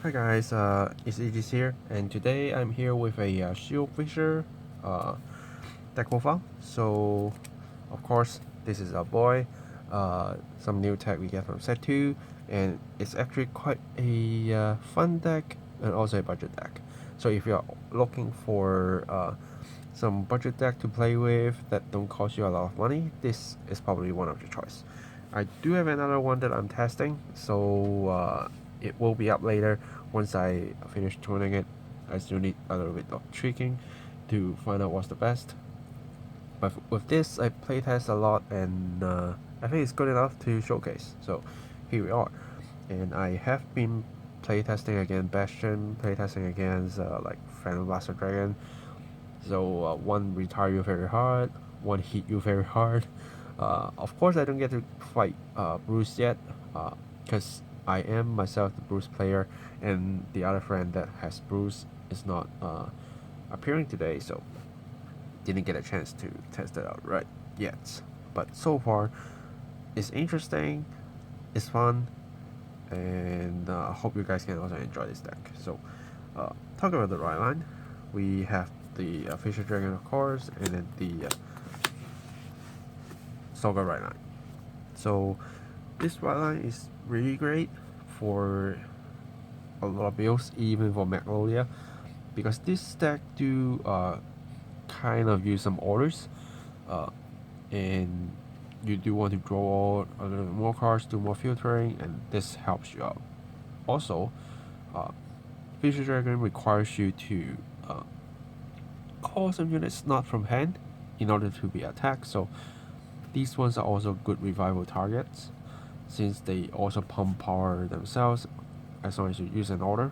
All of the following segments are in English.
Hi guys, it's Aegis here, and today I'm here with a Schuldfisher deck profile. So, of course, this is a boy, some new tech we get from set 2, and it's actually quite a fun deck and also a budget deck. So if you're looking for some budget deck to play with that don't cost you a lot of money, this is probably one of your choice. I do have another one that I'm testing, so it will be up later once I finish tuning it. I still need a little bit of tweaking to find out what's the best. But with this, I playtest a lot, and I think it's good enough to showcase. So here we are, and I have been playtesting against Bastion, playtesting against like Blaster Dragon. So one retire you very hard, one hit you very hard. Of course, I don't get to fight Bruce yet, because I am myself the Bruce player, and the other friend that has Bruce is not appearing today, so didn't get a chance to test it out right yet. But so far, it's interesting, it's fun, and I hope you guys can also enjoy this deck. So, talk about the right line. We have the Fisher Dragon, of course, and then the Saga right line. So this right line is really great for a lot of builds, even for Magnolia, because this deck do kind of use some orders, and you do want to draw a little bit more cards, do more filtering, and this helps you out. Also, Fisher Dragon requires you to call some units not from hand in order to be attacked, so these ones are also good revival targets, since they also pump power themselves as long as you use an order.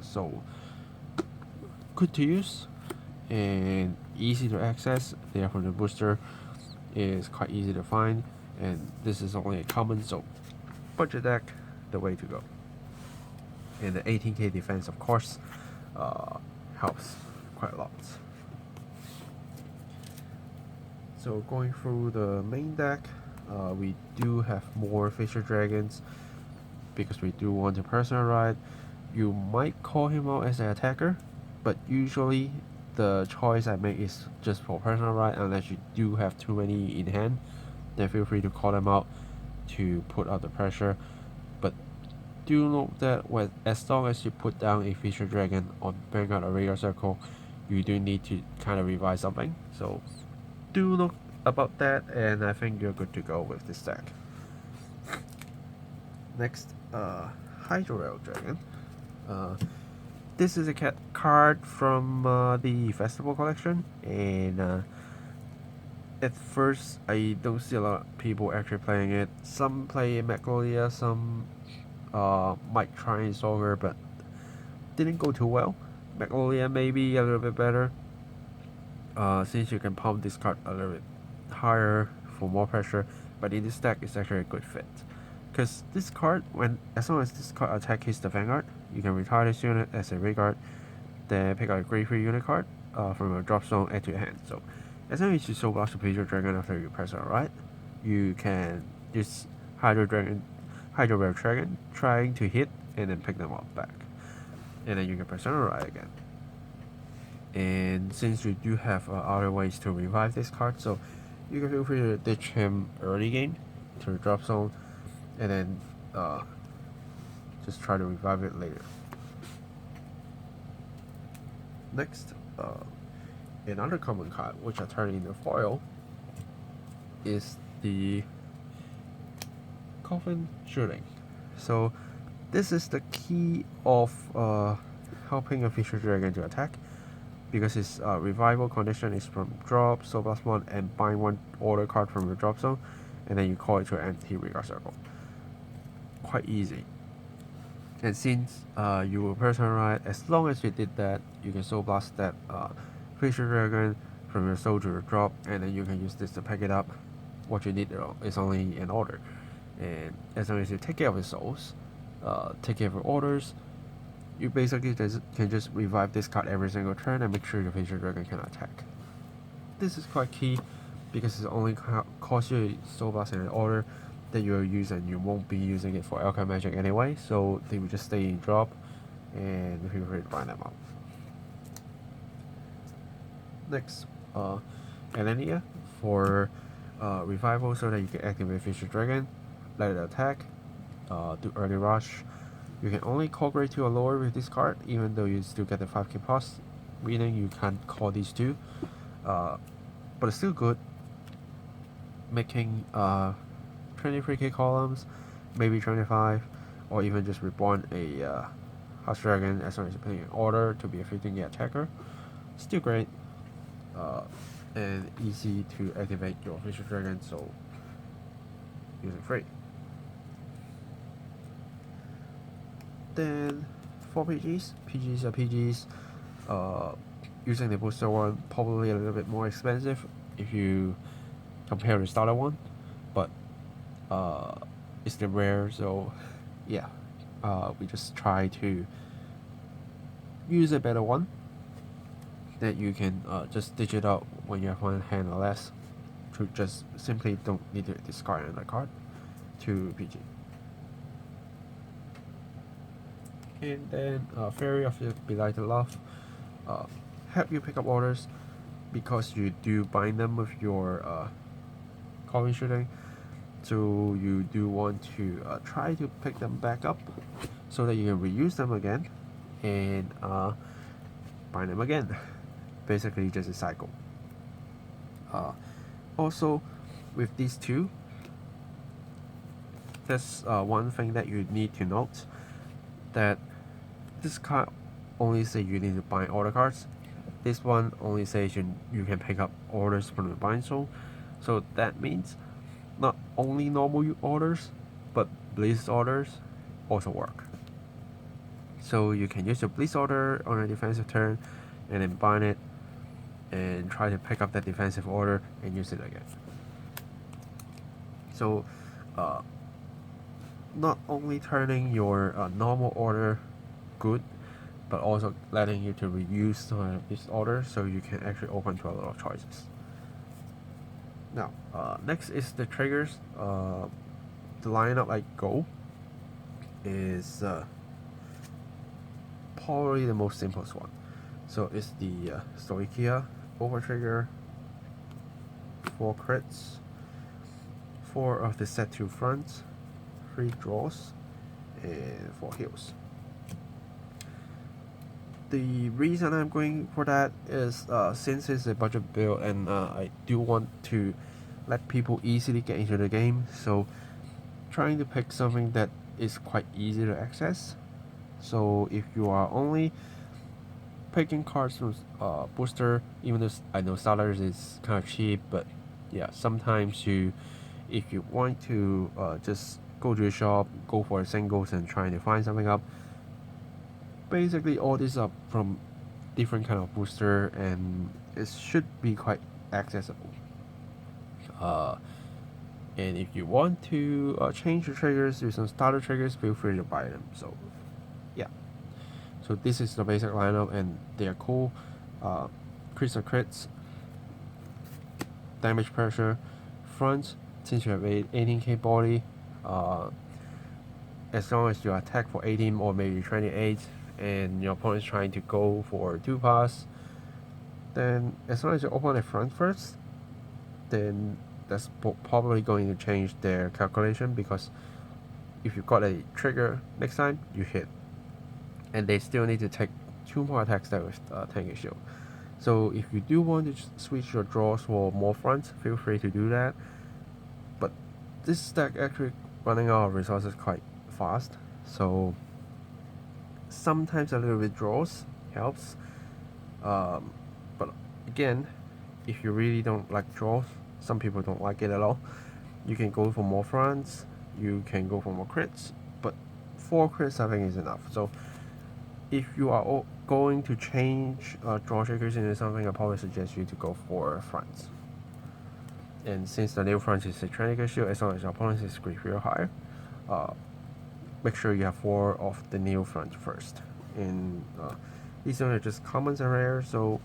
So good to use and easy to access. Therefore the booster is quite easy to find, and this is only a common, so budget deck, the way to go. And the 18k defense, of course, helps quite a lot. So going through the main deck, we do have more Fisher Dragons because we do want to personal ride. You might call him out as an attacker, but usually the choice I make is just for personal ride. Unless you do have too many in hand, then feel free to call them out to put out the pressure. But do note that as long as you put down a Fisher Dragon on Vanguard or Radar Circle, you do need to kind of revise something. So do look about that, and I think you're good to go with this deck. Next, Hydro Dragon. This is a card from the Festival collection, and at first I don't see a lot of people actually playing it. Some play Magnolia, some might try and Solver, but didn't go too well. Magnolia maybe a little bit better, since you can pump this card a little bit higher for more pressure, but in this deck it's actually a good fit. Because this card, as long as this card attack hits the Vanguard, you can retire this unit as a Vanguard, then pick out a grade 3 unit card from a drop zone, add to your hand. So as long as you Soul Blast the Fisher Dragon after you press it right, you can use Hydro Dragon trying to hit and then pick them up back. And then you can press right again. And since you do have other ways to revive this card, so you can feel free to ditch him early game to the drop zone, and then just try to revive it later. Next, another common card which I turn into foil is the Coffin Shooting. So this is the key of helping a Fisher Dragon to attack, because his revival condition is from drop, Soul Blast 1, and bind one order card from your drop zone, and then you call it to an empty Radar Circle. Quite easy. And since you will personal ride, as long as you did that, you can Soul Blast that Fisher Dragon from your soul to your drop, and then you can use this to pick it up. What you need is only an order. And as long as you take care of your souls, take care of your orders, you basically can just revive this card every single turn and make sure your Fisher Dragon can attack. This is quite key because it only costs you Soul Blast in an order, that you're using, you won't be using it for Alchemy Magic anyway, so they will just stay in drop, and feel free to find them out. Next, Elenia for revival, so that you can activate Fisher Dragon, let it attack, do early rush. You can only call grade 2 or lower with this card, even though you still get the 5k plus, meaning you can't call these two, but it's still good, making 23k columns, maybe 25, or even just reborn a HASATA Dragon as long as you're putting in order to be a 15k attacker. Still great, and easy to activate your Fisher Dragon, so using free. Then for PGs are PGs. Using the booster one probably a little bit more expensive if you compare the starter one, but it's the rare, so yeah, we just try to use a better one that you can just ditch it out when you have one hand or less, to just simply don't need to discard another card to PG. And then Fairy of the Belighted Love, help you pick up orders because you do bind them with your coffee shooting, so you do want to try to pick them back up so that you can reuse them again and bind them again. Basically just a cycle. Also with these two, there's one thing that you need to note, that this card only says you need to bind order cards. This one only says you can pick up orders from the bind zone. So that means not only normal orders, but Blitz orders also work. So you can use your Blitz order on a defensive turn and then bind it and try to pick up that defensive order and use it again. So not only turning your normal order good, but also letting you to reuse some of this order so you can actually open to a lot of choices. Now, next is the triggers. The lineup I go is probably the most simplest one. So it's the Stoicheia over trigger, 4 crits, 4 of the set 2 fronts, 3 draws, and 4 heals. The reason I'm going for that is since it's a budget build and I do want to let people easily get into the game, so trying to pick something that is quite easy to access. So if you are only picking cards from booster, even though I know starters is kind of cheap, but yeah, sometimes if you want to just go to a shop, go for singles and trying to find something up, basically all these are from different kind of booster and it should be quite accessible. And if you want to change the triggers to some starter triggers, feel free to buy them. So yeah, so this is the basic lineup and they are cool. Crits are crits, damage pressure, front, since you have 18k body, as long as you attack for 18 or maybe 28 and your opponent is trying to go for 2 pass, then as long as you open a front first, then that's probably going to change their calculation, because if you got a trigger next time, you hit, and they still need to take 2 more attacks there with 10k shield. So if you do want to switch your draws for more fronts, feel free to do that. But this deck actually running out of resources quite fast, so sometimes a little bit draws helps. But again, if you really don't like draws, some people don't like it at all, you can go for more fronts, you can go for more crits, but 4 crits I think is enough. So if you are going to change draw triggers into something, I probably suggest you to go for fronts. And since the new front is a 20k shield, as long as your opponent is real high, make sure you have 4 of the new front first. And these are just commons and rares, so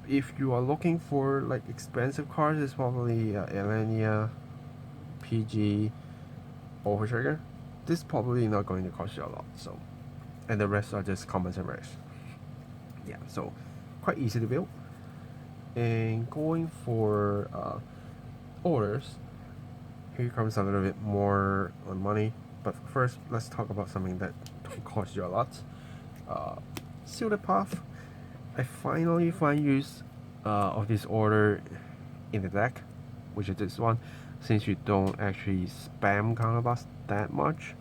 if you are looking for like expensive cards, it's probably Elenia, PG overtrigger, this is probably not going to cost you a lot. So, and the rest are just commons and rares. Yeah, so quite easy to build. And going for orders, here comes a little bit more on money. But first, let's talk about something that don't cost you a lot. Shielded Path. I finally find use of this order in the deck, which is this one, since you don't actually spam counterblast that much.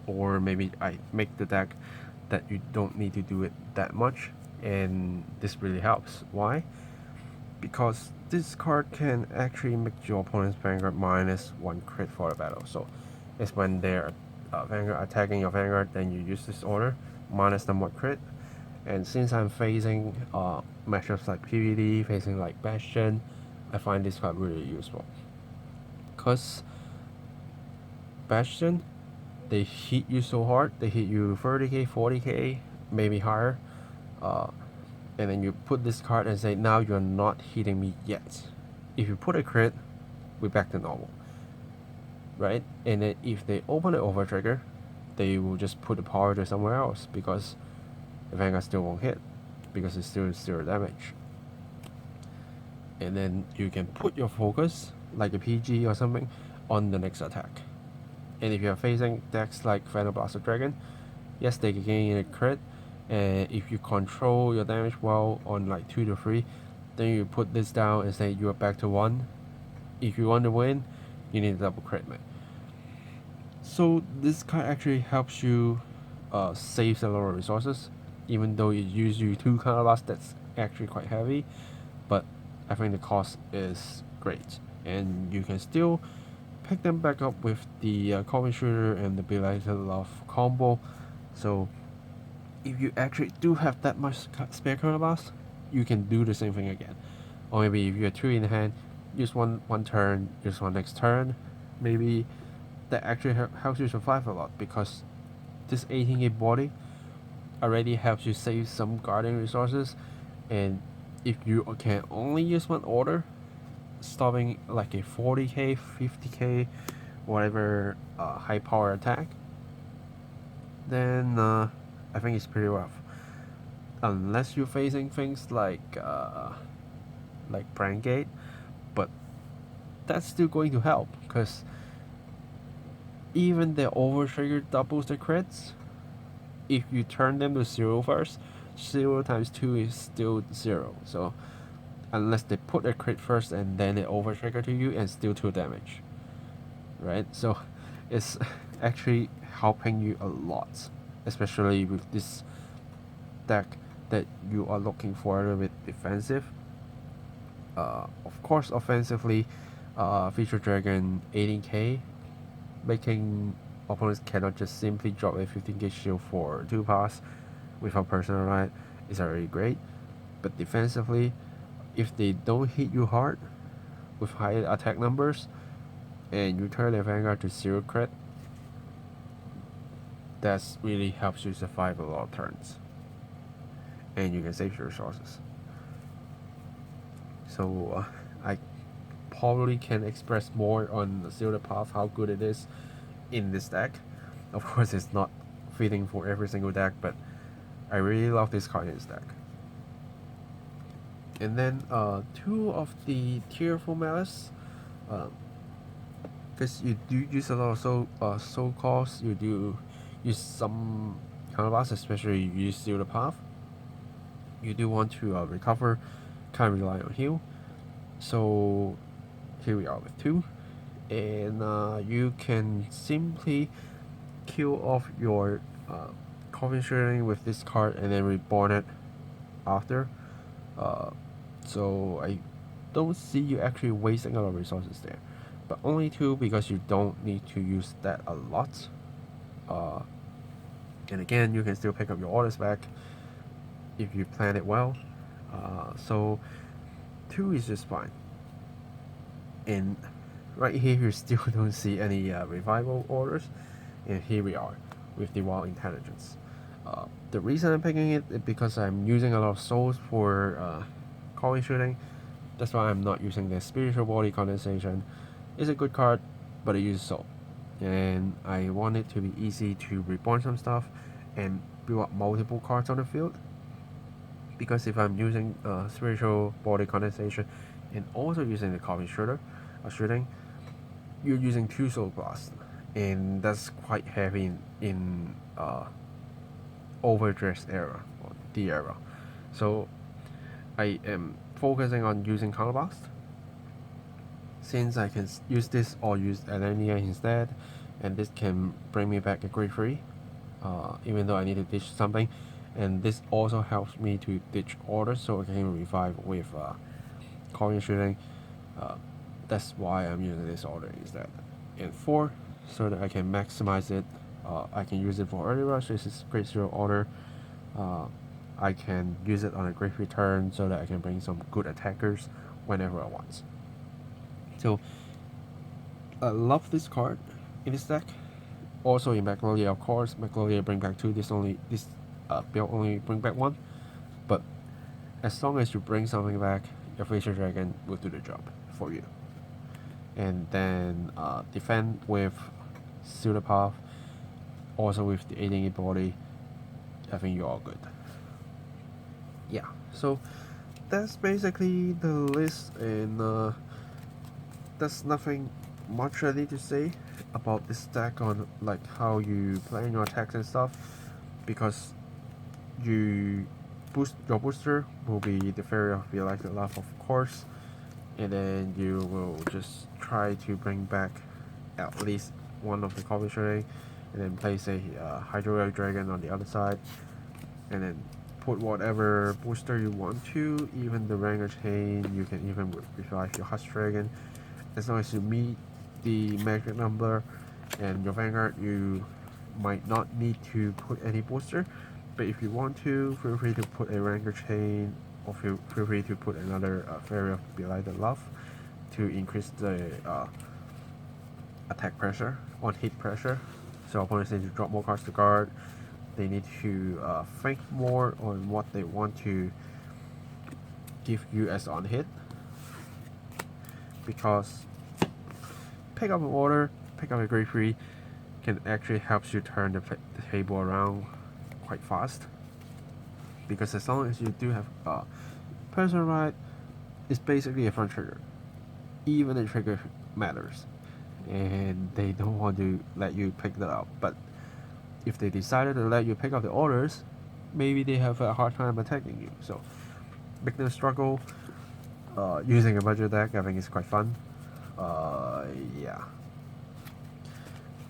Or maybe I make the deck that you don't need to do it that much, and this really helps. Why? Because this card can actually make your opponent's Vanguard -1 crit for the battle. So it's when they're Vanguard attacking your Vanguard, then you use this order, -1 crit. And since I'm facing matchups like PVD, facing like Bastion, I find this card really useful. Because Bastion, they hit you so hard, they hit you 30k, 40k, maybe higher. And then you put this card and say, now you're not hitting me yet. If you put a crit, we're back to normal. Right? And then if they open the over trigger, they will just put the power to somewhere else because the Vanguard still won't hit because it's still 0 damage. And then you can put your focus, like a PG or something, on the next attack. And if you're facing decks like Schuldfisher Dragon, yes, they can gain a crit. And if you control your damage well on like 2 to 3, then you put this down and say you are back to 1. If you want to win, you need a double crit, man. So this card actually helps you save a lot of resources, even though it uses you 2 counterblast. That's actually quite heavy, but I think the cost is great, and you can still pick them back up with the Coffin Shooter and the Belated Love combo. So if you actually do have that much spare counterblast, you can do the same thing again. Or maybe if you have 2 in hand, use one turn, use one next turn. Maybe that actually helps you survive a lot, because this 18k body already helps you save some guardian resources. And if you can only use one order, stopping like a 40k, 50k, whatever high power attack, then I think it's pretty rough. Unless you're facing things like Brand Gate, but that's still going to help, because even the over trigger doubles the crits. If you turn them to 0 first, 0 times 2 is still 0. So unless they put a crit first and then they over trigger to you, and still 2 damage, right? So it's actually helping you a lot, especially with this deck that you are looking for a little bit defensive. Of course, offensively, Feature Dragon 18k, making opponents cannot just simply drop a 15k shield for 2 pass without personal right is already great. But defensively, if they don't hit you hard with high attack numbers and you turn their Vanguard to 0 crit, that really helps you survive a lot of turns, and you can save your resources. So I probably can express more on the Shielded Path, how good it is in this deck. Of course, it's not fitting for every single deck, but I really love this card in this deck. And then 2 of the Tier 4 Malice, because you do use a lot of soul calls, you do use some counterblast, especially you use Shielded Path. You do want to recover, kind of rely on heal. So here we are with 2, and you can simply kill off your Coffin Shooting with this card and then reborn it after. So I don't see you actually wasting a lot of resources there, but only 2 because you don't need to use that a lot. And again, you can still pick up your orders back if you plan it well. So 2 is just fine. And right here, you still don't see any revival orders, and here we are with the Wild Intelligence. The reason I'm picking it is because I'm using a lot of souls for Coffin Shooting. That's why I'm not using the Spiritual Body Condensation. It's a good card, but it uses soul. And I want it to be easy to reborn some stuff and build up multiple cards on the field. Because if I'm using spiritual body condensation and also using the copy shooting, you're using 2 soul blasts, and that's quite heavy in overdressed era or D era. So I am focusing on using counterblast, since I can use this or use Alenia instead, and this can bring me back a grade 3, even though I need to ditch something. And this also helps me to ditch orders, so I can revive with copy shooting. That's why I'm using this order instead. And 4, so that I can maximize it. I can use it for early rush. This is grade 0 order. I can use it on a grade 3 turn, so that I can bring some good attackers whenever I want. So I love this card in this deck. Also in Magnolia, of course, Magnolia bring back 2. This build only bring back 1. But as long as you bring something back, your Fisher Dragon will do the job for you. And then defend with Pseudopath, also with the 18 body. I think you're all good. Yeah, so that's basically the list, and there's nothing much I need to say about this deck on like how you plan your attacks and stuff, because your booster will be the Fairy of the Electric Love, of course, and then you will just try to bring back at least one of the copy shooting, and then place a Hydro Dragon on the other side, and then put whatever booster you want to, even the Ranger Chain. You can even revive your Hush Dragon, as long as you meet the magic number. And your Vanguard, you might not need to put any booster, but if you want to, feel free to put a Ranger Chain, or feel free to put another Fairy of Belighted Love to increase the attack pressure on hit pressure. So opponents need to drop more cards to guard. They need to think more on what they want to give you as on hit, because pick up an order, pick up a grade 3 can actually help you turn the table around quite fast. Because as long as you do have personal right, it's basically a front trigger. Even the trigger matters, and they don't want to let you pick that up. But if they decided to let you pick up the orders, maybe they have a hard time attacking you. So make them struggle. Using a budget deck, I think it's quite fun. Yeah.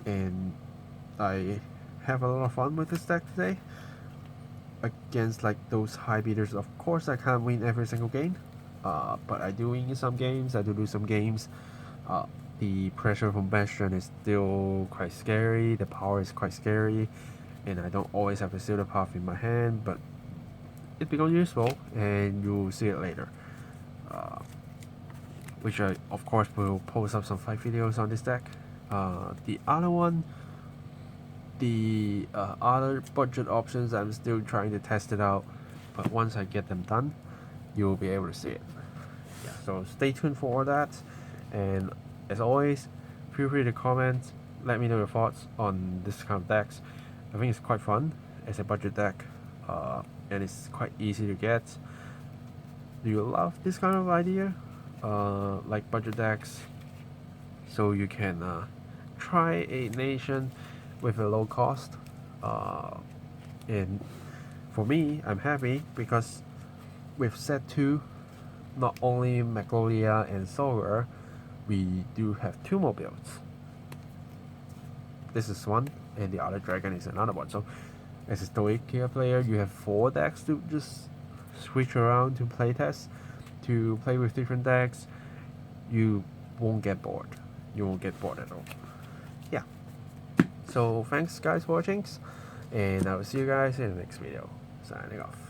And I have a lot of fun with this deck today. Against like those high beaters, of course I can't win every single game. But I do win some games, I do lose some games. The pressure from Bastion is still quite scary, the power is quite scary, and I don't always have a Pseudopath in my hand, but it becomes useful, and you'll see it later. Which I, of course, will post up some fight videos on this deck. The other one, the other budget options, I'm still trying to test it out, but once I get them done, you'll be able to see it. Yeah, so stay tuned for all that, and as always, feel free to comment, let me know your thoughts on this kind of decks. I think it's quite fun as a budget deck, and it's quite easy to get. Do you love this kind of idea? Like budget decks, so you can try a nation with a low cost, and for me, I'm happy because with set 2, not only Magnolia and Solar, we do have 2 more builds. This is one, and the other dragon is another one. So as a Stoicheia player, you have 4 decks to just switch around to playtest, to play with different decks. You won't get bored. You won't get bored at all. Yeah. So thanks guys for watching, and I will see you guys in the next video. Signing off.